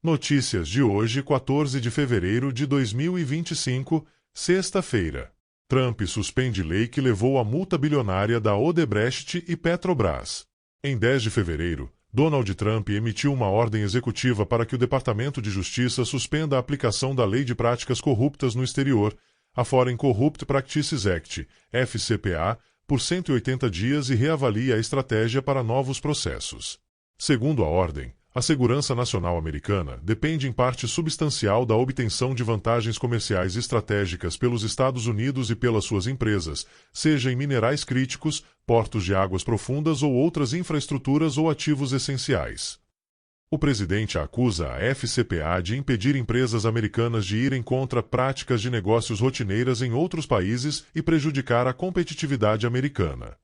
Notícias de hoje, 14 de fevereiro de 2025, sexta-feira. Trump suspende lei que levou à multa bilionária da Odebrecht e Petrobras. Em 10 de fevereiro, Donald Trump emitiu uma ordem executiva para que o Departamento de Justiça suspenda a aplicação da Lei de Práticas Corruptas no Exterior, a Foreign Corrupt Practices Act, FCPA, por 180 dias e reavalie a estratégia para novos processos. Segundo a ordem, a segurança nacional americana depende em parte substancial da obtenção de vantagens comerciais estratégicas pelos Estados Unidos e pelas suas empresas, seja em minerais críticos, portos de águas profundas ou outras infraestruturas ou ativos essenciais. O presidente acusa a FCPA de impedir empresas americanas de irem contra práticas de negócios rotineiras em outros países e prejudicar a competitividade americana.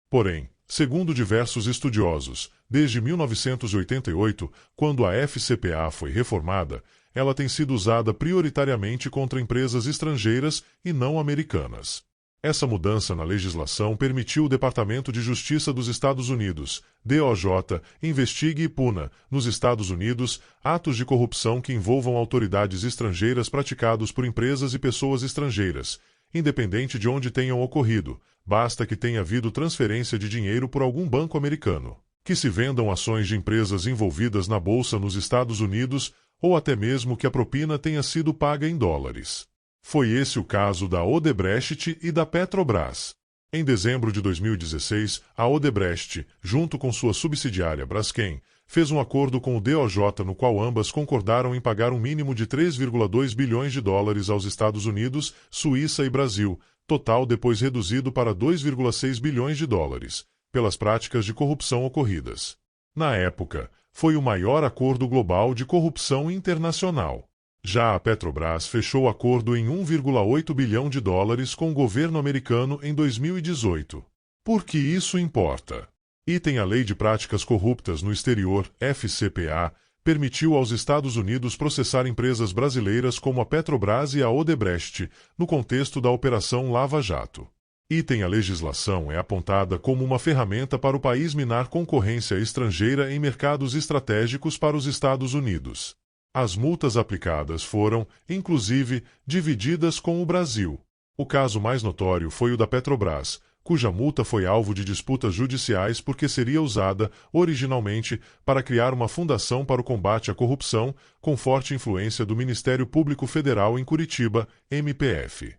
Porém, segundo diversos estudiosos, desde 1988, quando a FCPA foi reformada, ela tem sido usada prioritariamente contra empresas estrangeiras e não americanas. Essa mudança na legislação permitiu o Departamento de Justiça dos Estados Unidos, DOJ, investigue e puna, nos Estados Unidos, atos de corrupção que envolvam autoridades estrangeiras praticados por empresas e pessoas estrangeiras, independente de onde tenham ocorrido, basta que tenha havido transferência de dinheiro por algum banco americano, que se vendam ações de empresas envolvidas na bolsa nos Estados Unidos ou até mesmo que a propina tenha sido paga em dólares. Foi esse o caso da Odebrecht e da Petrobras. Em dezembro de 2016, a Odebrecht, junto com sua subsidiária Braskem, fez um acordo com o DOJ no qual ambas concordaram em pagar um mínimo de 3,2 bilhões de dólares aos Estados Unidos, Suíça e Brasil, total depois reduzido para 2,6 bilhões de dólares, pelas práticas de corrupção ocorridas. Na época, foi o maior acordo global de corrupção internacional. Já a Petrobras fechou acordo em 1,8 bilhão de dólares com o governo americano em 2018. Por que isso importa? Item a Lei de Práticas Corruptas no Exterior, FCPA, permitiu aos Estados Unidos processar empresas brasileiras como a Petrobras e a Odebrecht, no contexto da Operação Lava Jato. Item a legislação é apontada como uma ferramenta para o país minar concorrência estrangeira em mercados estratégicos para os Estados Unidos. As multas aplicadas foram, inclusive, divididas com o Brasil. O caso mais notório foi o da Petrobras, cuja multa foi alvo de disputas judiciais porque seria usada, originalmente, para criar uma fundação para o combate à corrupção, com forte influência do Ministério Público Federal em Curitiba, MPF.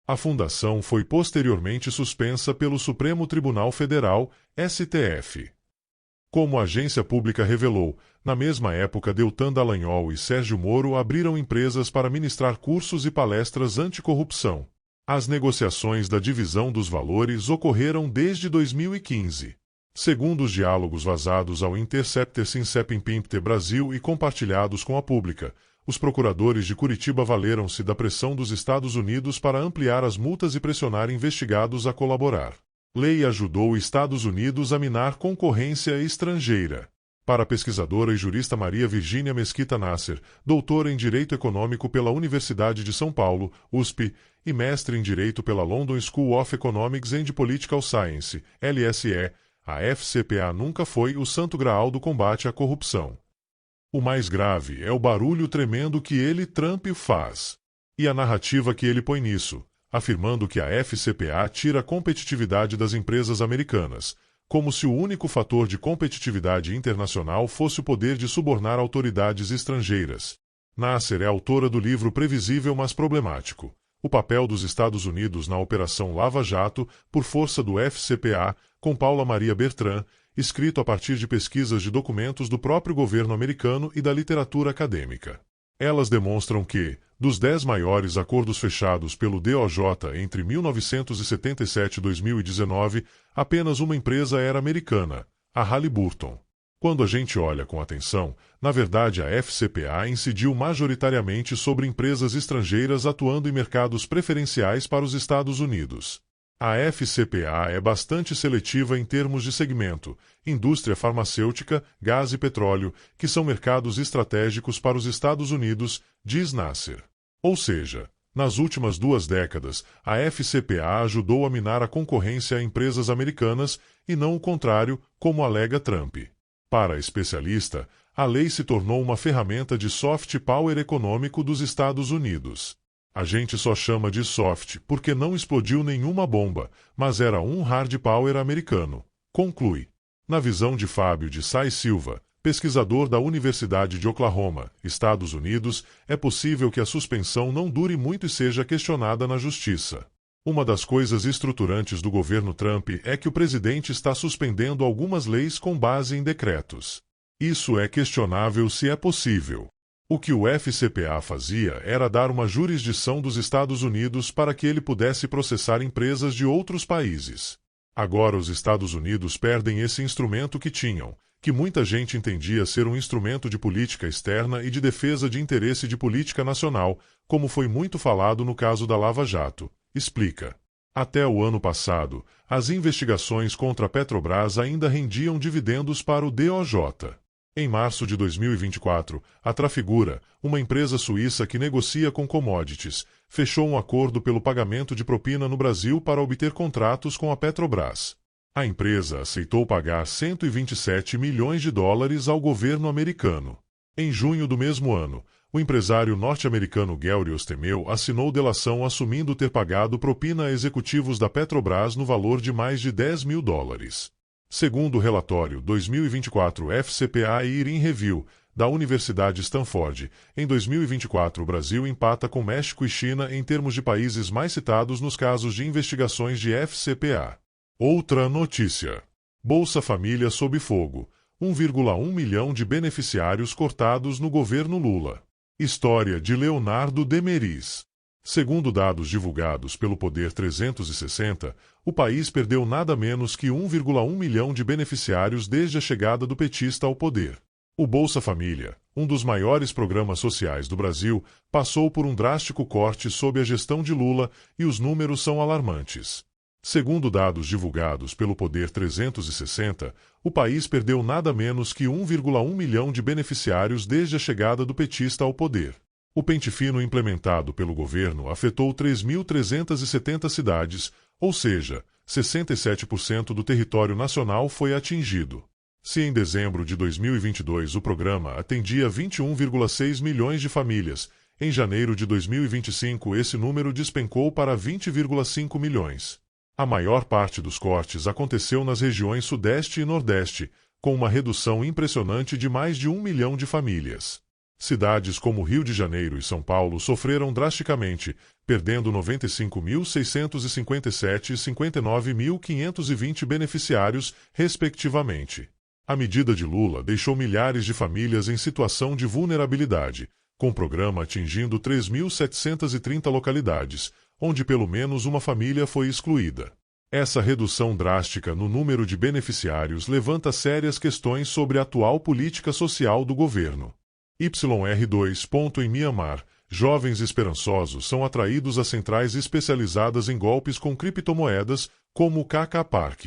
A fundação foi posteriormente suspensa pelo Supremo Tribunal Federal, STF. Como a agência pública revelou, na mesma época Deltan Dallagnol e Sérgio Moro abriram empresas para ministrar cursos e palestras anticorrupção. As negociações da divisão dos valores ocorreram desde 2015. Segundo os diálogos vazados ao Interceptor Sinsep Brasil e compartilhados com a pública, os procuradores de Curitiba valeram-se da pressão dos Estados Unidos para ampliar as multas e pressionar investigados a colaborar. Lei ajudou Estados Unidos a minar concorrência estrangeira. Para a pesquisadora e jurista Maria Virgínia Mesquita Nasser, doutora em Direito Econômico pela Universidade de São Paulo, USP, e mestre em Direito pela London School of Economics and Political Science, LSE, a FCPA nunca foi o santo graal do combate à corrupção. O mais grave é o barulho tremendo que ele, Trump, faz. E a narrativa que ele põe nisso, afirmando que a FCPA tira a competitividade das empresas americanas, como se o único fator de competitividade internacional fosse o poder de subornar autoridades estrangeiras. Nasser é autora do livro Previsível mas Problemático: O papel dos Estados Unidos na Operação Lava Jato, por força do FCPA, com Paula Maria Bertrand, escrito a partir de pesquisas de documentos do próprio governo americano e da literatura acadêmica. Elas demonstram que, dos 10 maiores acordos fechados pelo DOJ entre 1977 e 2019, apenas uma empresa era americana, a Halliburton. Quando a gente olha com atenção, na verdade a FCPA incidiu majoritariamente sobre empresas estrangeiras atuando em mercados preferenciais para os Estados Unidos. A FCPA é bastante seletiva em termos de segmento, indústria farmacêutica, gás e petróleo, que são mercados estratégicos para os Estados Unidos, diz Nasser. Ou seja, nas últimas 2 décadas, a FCPA ajudou a minar a concorrência a empresas americanas e não o contrário, como alega Trump. Para a especialista, a lei se tornou uma ferramenta de soft power econômico dos Estados Unidos. A gente só chama de soft porque não explodiu nenhuma bomba, mas era um hard power americano, conclui. Na visão de Fábio de Sá Silva, pesquisador da Universidade de Oklahoma, Estados Unidos, é possível que a suspensão não dure muito e seja questionada na justiça. Uma das coisas estruturantes do governo Trump é que o presidente está suspendendo algumas leis com base em decretos. Isso é questionável se é possível. O que o FCPA fazia era dar uma jurisdição dos Estados Unidos para que ele pudesse processar empresas de outros países. Agora os Estados Unidos perdem esse instrumento que tinham, que muita gente entendia ser um instrumento de política externa e de defesa de interesse de política nacional, como foi muito falado no caso da Lava Jato, explica. Até o ano passado, as investigações contra a Petrobras ainda rendiam dividendos para o DOJ. Em março de 2024, a Trafigura, uma empresa suíça que negocia com commodities, fechou um acordo pelo pagamento de propina no Brasil para obter contratos com a Petrobras. A empresa aceitou pagar 127 milhões de dólares ao governo americano. Em junho do mesmo ano, o empresário norte-americano Gary Ostemel assinou delação assumindo ter pagado propina a executivos da Petrobras no valor de mais de 10 mil dólares. Segundo o relatório 2024 FCPA Year in Review, da Universidade Stanford, em 2024 o Brasil empata com México e China em termos de países mais citados nos casos de investigações de FCPA. Outra notícia. Bolsa Família sob fogo. 1,1 milhão de beneficiários cortados no governo Lula. História de Leonardo Demeris. Segundo dados divulgados pelo Poder 360, o país perdeu nada menos que 1,1 milhão de beneficiários desde a chegada do petista ao poder. O Bolsa Família, um dos maiores programas sociais do Brasil, passou por um drástico corte sob a gestão de Lula e os números são alarmantes. Segundo dados divulgados pelo Poder 360, o país perdeu nada menos que 1,1 milhão de beneficiários desde a chegada do petista ao poder. O pente fino implementado pelo governo afetou 3.370 cidades, ou seja, 67% do território nacional foi atingido. Se em dezembro de 2022 o programa atendia 21,6 milhões de famílias, em janeiro de 2025 esse número despencou para 20,5 milhões. A maior parte dos cortes aconteceu nas regiões Sudeste e Nordeste, com uma redução impressionante de mais de 1 milhão de famílias. Cidades como Rio de Janeiro e São Paulo sofreram drasticamente, perdendo 95.657 e 59.520 beneficiários, respectivamente. A medida de Lula deixou milhares de famílias em situação de vulnerabilidade, com o programa atingindo 3.730 localidades, onde pelo menos uma família foi excluída. Essa redução drástica no número de beneficiários levanta sérias questões sobre a atual política social do governo. YR2. Em Mianmar, jovens esperançosos são atraídos a centrais especializadas em golpes com criptomoedas, como o KK Park.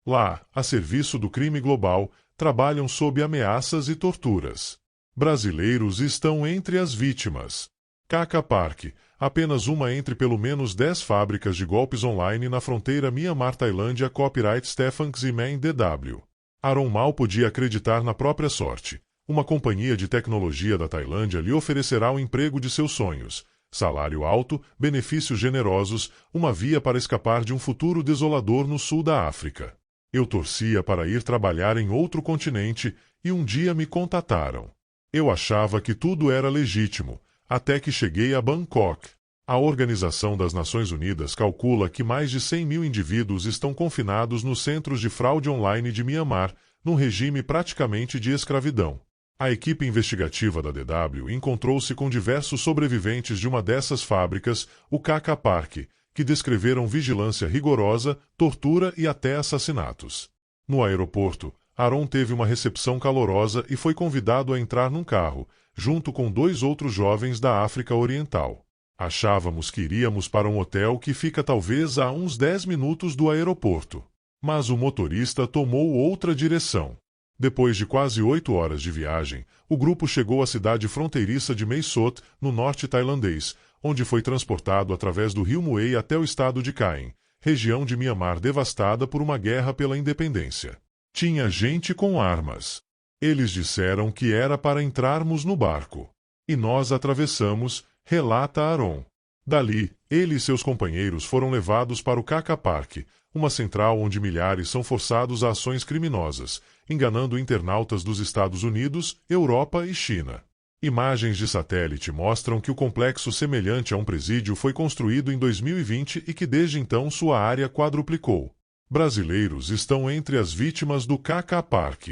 Lá, a serviço do crime global, trabalham sob ameaças e torturas. Brasileiros estão entre as vítimas. KK Park, apenas uma entre pelo menos 10 fábricas de golpes online na fronteira Mianmar-Tailândia. Copyright Stefan Ximen DW. Aaron mal podia acreditar na própria sorte. Uma companhia de tecnologia da Tailândia lhe oferecerá o emprego de seus sonhos, salário alto, benefícios generosos, uma via para escapar de um futuro desolador no sul da África. Eu torcia para ir trabalhar em outro continente e um dia me contataram. Eu achava que tudo era legítimo, até que cheguei a Bangkok. A Organização das Nações Unidas calcula que mais de 100 mil indivíduos estão confinados nos centros de fraude online de Mianmar, num regime praticamente de escravidão. A equipe investigativa da DW encontrou-se com diversos sobreviventes de uma dessas fábricas, o KK Park, que descreveram vigilância rigorosa, tortura e até assassinatos. No aeroporto, Aaron teve uma recepção calorosa e foi convidado a entrar num carro, junto com 2 outros jovens da África Oriental. Achávamos que iríamos para um hotel que fica talvez a uns 10 minutos do aeroporto. Mas o motorista tomou outra direção. Depois de quase 8 horas de viagem, o grupo chegou à cidade fronteiriça de Mae Sot, no norte tailandês, onde foi transportado através do rio Muei até o estado de Caem, região de Mianmar devastada por uma guerra pela independência. Tinha gente com armas. Eles disseram que era para entrarmos no barco. E nós atravessamos, relata Aaron. Dali, ele e seus companheiros foram levados para o Kaka Park, uma central onde milhares são forçados a ações criminosas, enganando internautas dos Estados Unidos, Europa e China. Imagens de satélite mostram que o complexo semelhante a um presídio foi construído em 2020 e que desde então sua área quadruplicou. Brasileiros estão entre as vítimas do Kaka Park.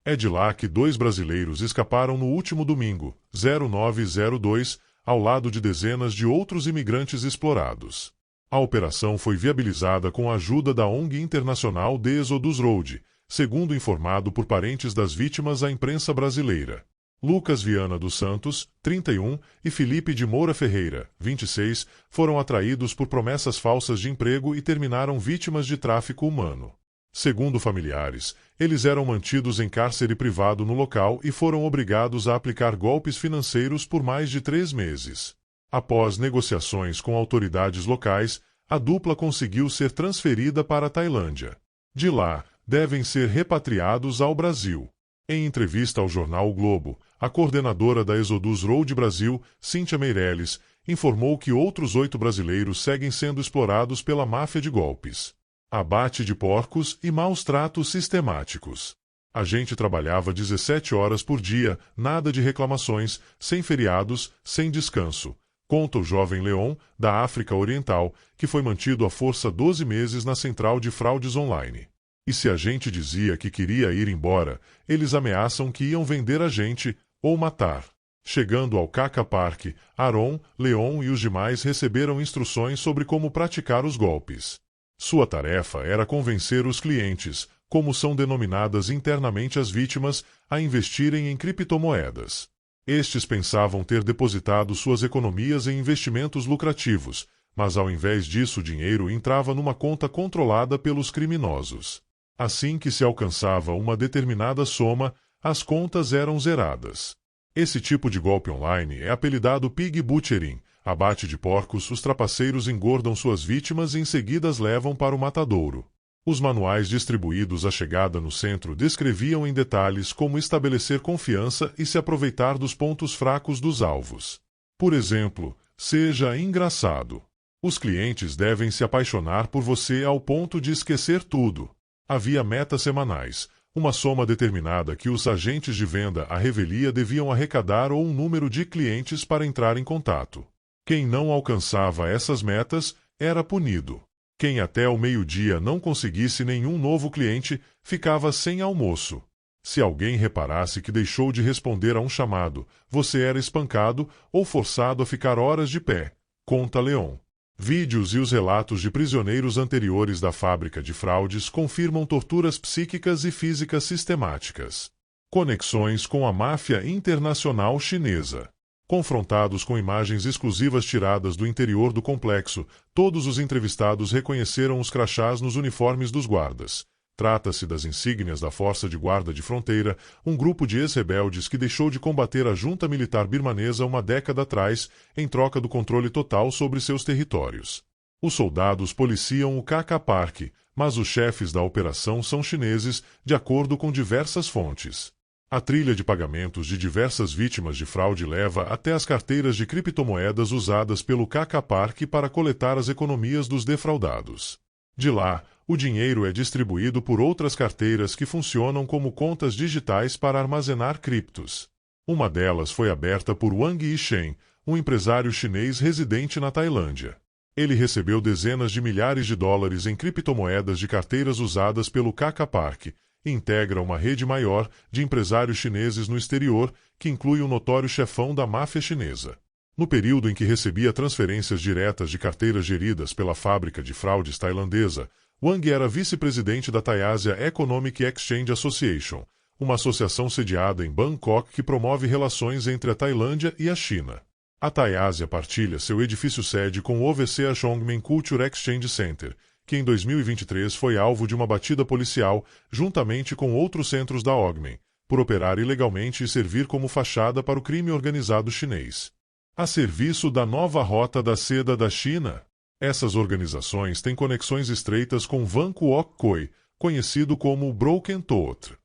É de lá que 2 brasileiros escaparam no último domingo, 0902, ao lado de dezenas de outros imigrantes explorados. A operação foi viabilizada com a ajuda da ONG internacional The Exodus Road, segundo informado por parentes das vítimas à imprensa brasileira. Lucas Viana dos Santos, 31, e Felipe de Moura Ferreira, 26, foram atraídos por promessas falsas de emprego e terminaram vítimas de tráfico humano. Segundo familiares, eles eram mantidos em cárcere privado no local e foram obrigados a aplicar golpes financeiros por mais de 3 meses. Após negociações com autoridades locais, a dupla conseguiu ser transferida para a Tailândia. De lá, devem ser repatriados ao Brasil. Em entrevista ao jornal O Globo, a coordenadora da Exodus Road Brasil, Cíntia Meirelles, informou que outros 8 brasileiros seguem sendo explorados pela máfia de golpes. Abate de porcos e maus tratos sistemáticos. A gente trabalhava 17 horas por dia, nada de reclamações, sem feriados, sem descanso, conta o jovem Leon, da África Oriental, que foi mantido à força 12 meses na central de fraudes online. E se a gente dizia que queria ir embora, eles ameaçam que iam vender a gente ou matar. Chegando ao Kaka Park, Aaron, Leon e os demais receberam instruções sobre como praticar os golpes. Sua tarefa era convencer os clientes, como são denominadas internamente as vítimas, a investirem em criptomoedas. Estes pensavam ter depositado suas economias em investimentos lucrativos, mas ao invés disso o dinheiro entrava numa conta controlada pelos criminosos. Assim que se alcançava uma determinada soma, as contas eram zeradas. Esse tipo de golpe online é apelidado pig butchering, abate de porcos. Os trapaceiros engordam suas vítimas e em seguida as levam para o matadouro. Os manuais distribuídos à chegada no centro descreviam em detalhes como estabelecer confiança e se aproveitar dos pontos fracos dos alvos. Por exemplo, seja engraçado. Os clientes devem se apaixonar por você ao ponto de esquecer tudo. Havia metas semanais, uma soma determinada que os agentes de venda à revelia deviam arrecadar ou um número de clientes para entrar em contato. Quem não alcançava essas metas era punido. Quem até o meio-dia não conseguisse nenhum novo cliente ficava sem almoço. Se alguém reparasse que deixou de responder a um chamado, você era espancado ou forçado a ficar horas de pé, conta Leon. Vídeos e os relatos de prisioneiros anteriores da fábrica de fraudes confirmam torturas psíquicas e físicas sistemáticas. Conexões com a máfia internacional chinesa. Confrontados com imagens exclusivas tiradas do interior do complexo, todos os entrevistados reconheceram os crachás nos uniformes dos guardas. Trata-se das insígnias da Força de Guarda de Fronteira, um grupo de ex-rebeldes que deixou de combater a junta militar birmanesa uma década atrás, em troca do controle total sobre seus territórios. Os soldados policiam o Kaka Park, mas os chefes da operação são chineses, de acordo com diversas fontes. A trilha de pagamentos de diversas vítimas de fraude leva até as carteiras de criptomoedas usadas pelo Kaka Park para coletar as economias dos defraudados. De lá, o dinheiro é distribuído por outras carteiras que funcionam como contas digitais para armazenar criptos. Uma delas foi aberta por Wang Yishen, um empresário chinês residente na Tailândia. Ele recebeu dezenas de milhares de dólares em criptomoedas de carteiras usadas pelo Kaka Park e integra uma rede maior de empresários chineses no exterior, que inclui um notório chefão da máfia chinesa. No período em que recebia transferências diretas de carteiras geridas pela fábrica de fraudes tailandesa, Wang era vice-presidente da Thai-Asia Economic Exchange Association, uma associação sediada em Bangkok que promove relações entre a Tailândia e a China. A Thai-Asia partilha seu edifício sede com o OVC Chongmen Culture Exchange Center, que em 2023 foi alvo de uma batida policial, juntamente com outros centros da OGMEN, por operar ilegalmente e servir como fachada para o crime organizado chinês. A serviço da nova Rota da Seda da China, essas organizações têm conexões estreitas com Van Kuok Khoi, conhecido como Broken Tooth.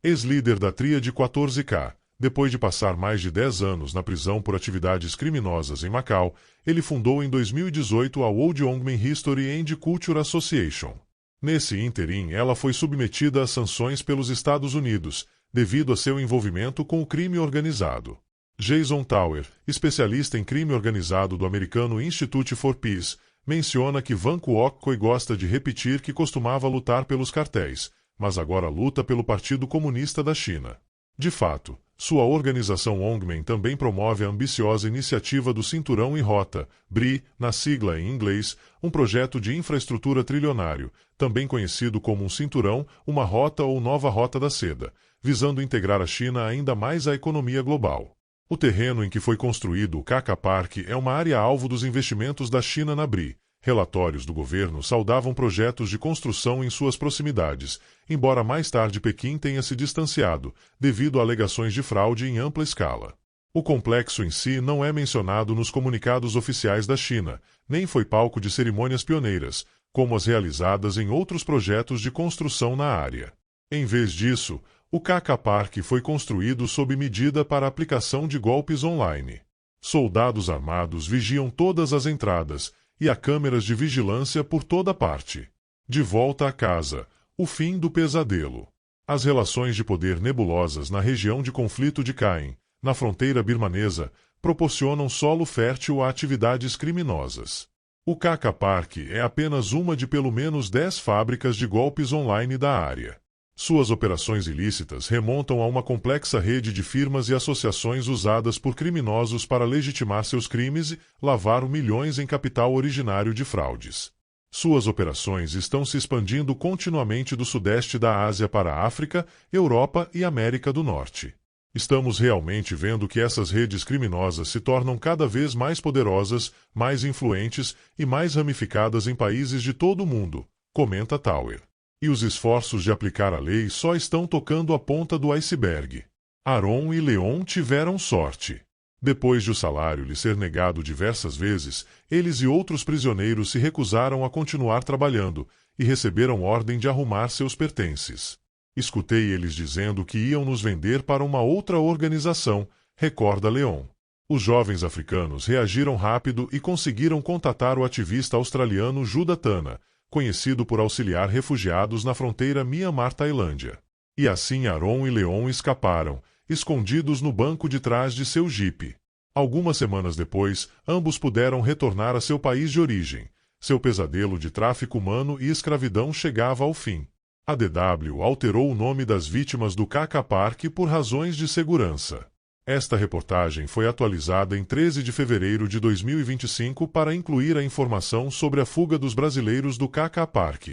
Ex-líder da tríade 14K, depois de passar mais de 10 anos na prisão por atividades criminosas em Macau, ele fundou em 2018 a World Ongmen History and Culture Association. Nesse ínterim, ela foi submetida a sanções pelos Estados Unidos, devido a seu envolvimento com o crime organizado. Jason Tower, especialista em crime organizado do americano Institute for Peace, menciona que Van Kuok gosta de repetir que costumava lutar pelos cartéis, mas agora luta pelo Partido Comunista da China. De fato, sua organização Ongmen também promove a ambiciosa iniciativa do Cinturão e Rota, BRI, na sigla em inglês, um projeto de infraestrutura trilionário, também conhecido como um cinturão, uma rota ou nova rota da seda, visando integrar a China ainda mais à economia global. O terreno em que foi construído o KK Park é uma área-alvo dos investimentos da China na BRI. Relatórios do governo saudavam projetos de construção em suas proximidades, embora mais tarde Pequim tenha se distanciado, devido a alegações de fraude em ampla escala. O complexo em si não é mencionado nos comunicados oficiais da China, nem foi palco de cerimônias pioneiras, como as realizadas em outros projetos de construção na área. Em vez disso, o KK Park foi construído sob medida para aplicação de golpes online. Soldados armados vigiam todas as entradas, e há câmeras de vigilância por toda parte. De volta à casa, o fim do pesadelo. As relações de poder nebulosas na região de conflito de Caem, na fronteira birmanesa, proporcionam solo fértil a atividades criminosas. O KK Park é apenas uma de pelo menos 10 fábricas de golpes online da área. Suas operações ilícitas remontam a uma complexa rede de firmas e associações usadas por criminosos para legitimar seus crimes e lavar milhões em capital originário de fraudes. Suas operações estão se expandindo continuamente do sudeste da Ásia para a África, Europa e América do Norte. Estamos realmente vendo que essas redes criminosas se tornam cada vez mais poderosas, mais influentes e mais ramificadas em países de todo o mundo, comenta Tower. E os esforços de aplicar a lei só estão tocando a ponta do iceberg. Aaron e Leon tiveram sorte. Depois de o salário lhe ser negado diversas vezes, eles e outros prisioneiros se recusaram a continuar trabalhando e receberam ordem de arrumar seus pertences. Escutei eles dizendo que iam nos vender para uma outra organização, recorda Leon. Os jovens africanos reagiram rápido e conseguiram contatar o ativista australiano Judah Tana, conhecido por auxiliar refugiados na fronteira Mianmar-Tailândia. E assim Aaron e Leon escaparam, escondidos no banco de trás de seu jipe. Algumas semanas depois, ambos puderam retornar a seu país de origem. Seu pesadelo de tráfico humano e escravidão chegava ao fim. A DW alterou o nome das vítimas do KK Park por razões de segurança. Esta reportagem foi atualizada em 13 de fevereiro de 2025 para incluir a informação sobre a fuga dos brasileiros do KK Park.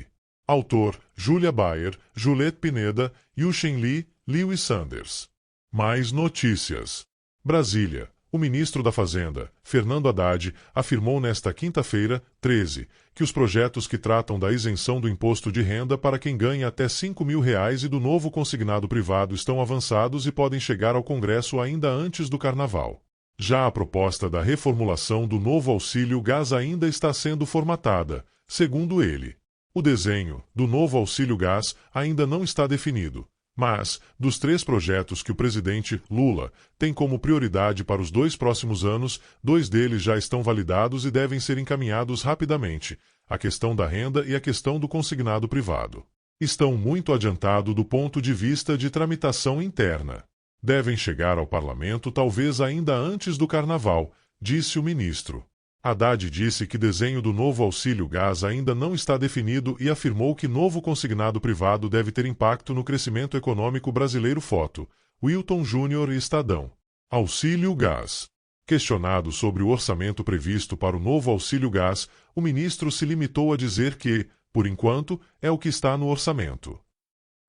Autor: Julia Bayer, Juliette Pineda, Yushin Lee, Lewis Sanders. Mais notícias. Brasília. O ministro da Fazenda, Fernando Haddad, afirmou nesta quinta-feira, 13, que os projetos que tratam da isenção do imposto de renda para quem ganha até R$ 5.000 e do novo consignado privado estão avançados e podem chegar ao Congresso ainda antes do Carnaval. Já a proposta da reformulação do novo auxílio gás ainda está sendo formatada, segundo ele. O desenho do novo auxílio gás ainda não está definido. Mas, dos 3 projetos que o presidente Lula tem como prioridade para os 2 próximos anos, 2 deles já estão validados e devem ser encaminhados rapidamente: a questão da renda e a questão do consignado privado. Estão muito adiantados do ponto de vista de tramitação interna. Devem chegar ao parlamento talvez ainda antes do Carnaval, disse o ministro. Haddad disse que desenho do novo auxílio gás ainda não está definido e afirmou que novo consignado privado deve ter impacto no crescimento econômico brasileiro. Foto: Wilton Júnior e Estadão. Auxílio gás. Questionado sobre o orçamento previsto para o novo auxílio gás, o ministro se limitou a dizer que, por enquanto, é o que está no orçamento.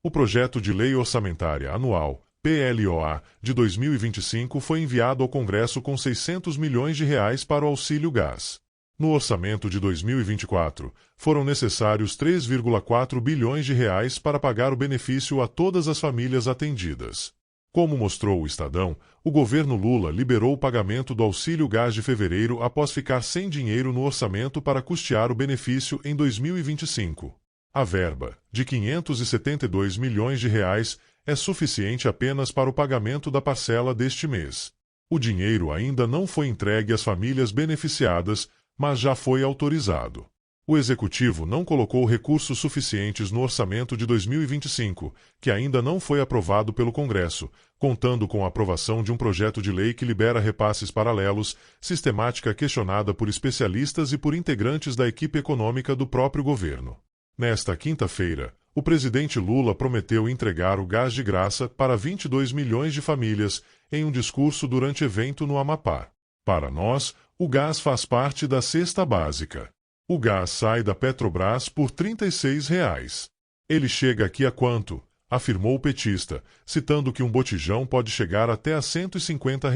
O projeto de lei orçamentária anual, PLOA, de 2025 foi enviado ao Congresso com R$ 600 milhões para o auxílio gás. No orçamento de 2024, foram necessários R$ 3,4 bilhões para pagar o benefício a todas as famílias atendidas. Como mostrou o Estadão, o governo Lula liberou o pagamento do auxílio gás de fevereiro após ficar sem dinheiro no orçamento para custear o benefício em 2025. A verba, de R$ 572 milhões, é suficiente apenas para o pagamento da parcela deste mês. O dinheiro ainda não foi entregue às famílias beneficiadas, mas já foi autorizado. O Executivo não colocou recursos suficientes no orçamento de 2025, que ainda não foi aprovado pelo Congresso, contando com a aprovação de um projeto de lei que libera repasses paralelos, sistemática questionada por especialistas e por integrantes da equipe econômica do próprio governo. Nesta quinta-feira, o presidente Lula prometeu entregar o gás de graça para 22 milhões de famílias em um discurso durante evento no Amapá. Para nós, o gás faz parte da cesta básica. O gás sai da Petrobras por R$ 36. Ele chega aqui a quanto? Afirmou o petista, citando que um botijão pode chegar até a R$ 150.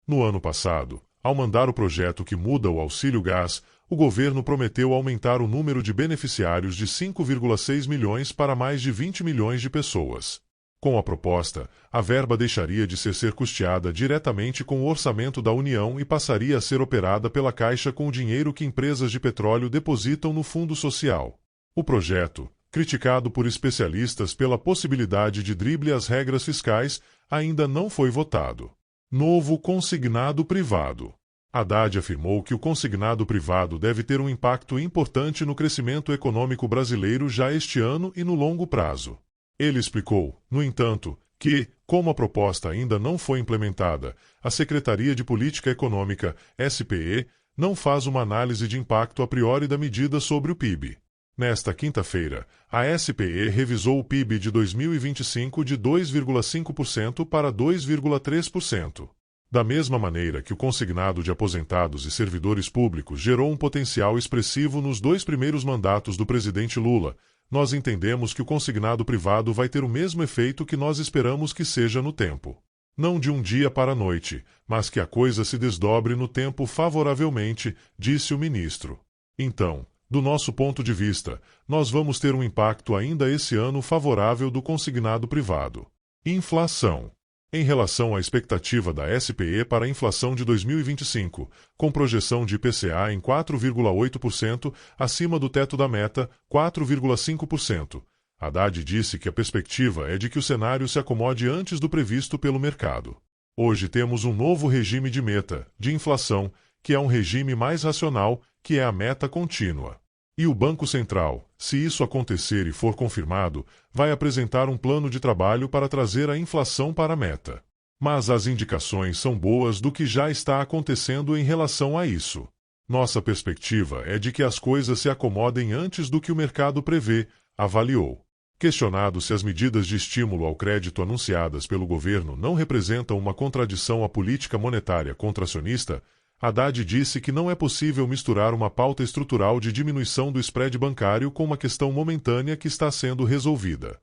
No ano passado, ao mandar o projeto que muda o auxílio gás, o governo prometeu aumentar o número de beneficiários de 5,6 milhões para mais de 20 milhões de pessoas. Com a proposta, a verba deixaria de ser custeada diretamente com o orçamento da União e passaria a ser operada pela Caixa com o dinheiro que empresas de petróleo depositam no Fundo Social. O projeto, criticado por especialistas pela possibilidade de drible às regras fiscais, ainda não foi votado. Novo consignado privado. Haddad afirmou que o consignado privado deve ter um impacto importante no crescimento econômico brasileiro já este ano e no longo prazo. Ele explicou, no entanto, que, como a proposta ainda não foi implementada, a Secretaria de Política Econômica, SPE, não faz uma análise de impacto a priori da medida sobre o PIB. Nesta quinta-feira, a SPE revisou o PIB de 2025 de 2,5% para 2,3%. Da mesma maneira que o consignado de aposentados e servidores públicos gerou um potencial expressivo nos 2 primeiros mandatos do presidente Lula, nós entendemos que o consignado privado vai ter o mesmo efeito que nós esperamos que seja no tempo. Não de um dia para a noite, mas que a coisa se desdobre no tempo favoravelmente, disse o ministro. Então, do nosso ponto de vista, nós vamos ter um impacto ainda esse ano favorável do consignado privado. Inflação. Em relação à expectativa da SPE para a inflação de 2025, com projeção de IPCA em 4,8%, acima do teto da meta, 4,5%. Haddad disse que a perspectiva é de que o cenário se acomode antes do previsto pelo mercado. Hoje temos um novo regime de meta, de inflação, que é um regime mais racional, que é a meta contínua. E o Banco Central, se isso acontecer e for confirmado, vai apresentar um plano de trabalho para trazer a inflação para a meta. Mas as indicações são boas do que já está acontecendo em relação a isso. Nossa perspectiva é de que as coisas se acomodem antes do que o mercado prevê, avaliou. Questionado se as medidas de estímulo ao crédito anunciadas pelo governo não representam uma contradição à política monetária contracionista, Haddad disse que não é possível misturar uma pauta estrutural de diminuição do spread bancário com uma questão momentânea que está sendo resolvida.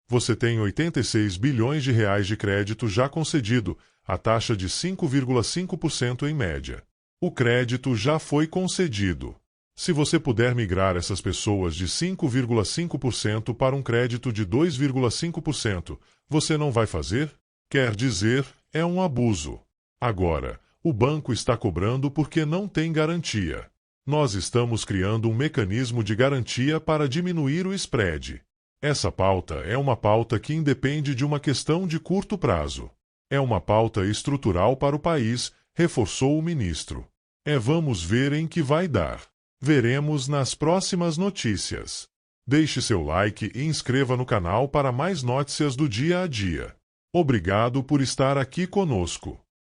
Você tem 86 bilhões de reais de crédito já concedido, a taxa de 5,5% em média. O crédito já foi concedido. Se você puder migrar essas pessoas de 5,5% para um crédito de 2,5%, você não vai fazer? Quer dizer, é um abuso. Agora, o banco está cobrando porque não tem garantia. Nós estamos criando um mecanismo de garantia para diminuir o spread. Essa pauta é uma pauta que independe de uma questão de curto prazo. É uma pauta estrutural para o país, reforçou o ministro. Vamos ver em que vai dar. Veremos nas próximas notícias. Deixe seu like e inscreva no canal para mais notícias do dia a dia. Obrigado por estar aqui conosco.